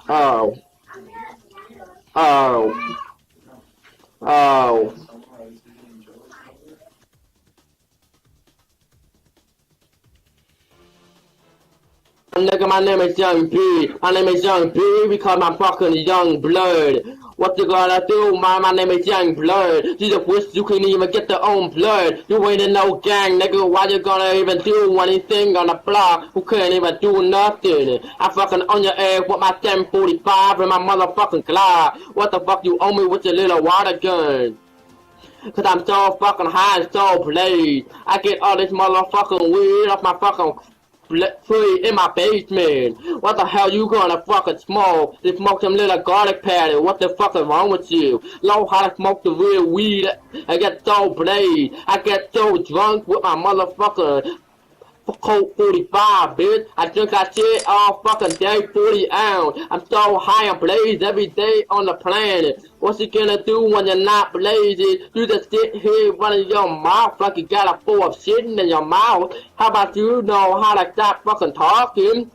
Oh, oh, oh. Nigga, my name is Young P. My name is Young P because my fucking young blood. What you gonna do, man? My name is Young Blood. Jesus wish you couldn't even get their own blood. You ain't in no gang, nigga. Why you gonna even do anything on the block? Who couldn't even do nothing? I fucking on your ass with my 1045 and my motherfucking Glock. What the fuck you owe me with your little water gun? Cause I'm so fucking high and so blazed. I get all this motherfucking weed off my fucking tree in my basement. What the hell you gonna fucking smoke? They smoke some little garlic patty. What the fuck is wrong with you? Know how to smoke the real weed. I get so blazed. I get so drunk with my motherfucking Colt 45, bitch. I drink that shit all fucking day, 40 ounce. I'm so high and blazed every day on the planet. What you gonna do when you're not blazing? You just sit here running your mouth like you got a full of shit in your mouth. How about you know how to stop fucking talking?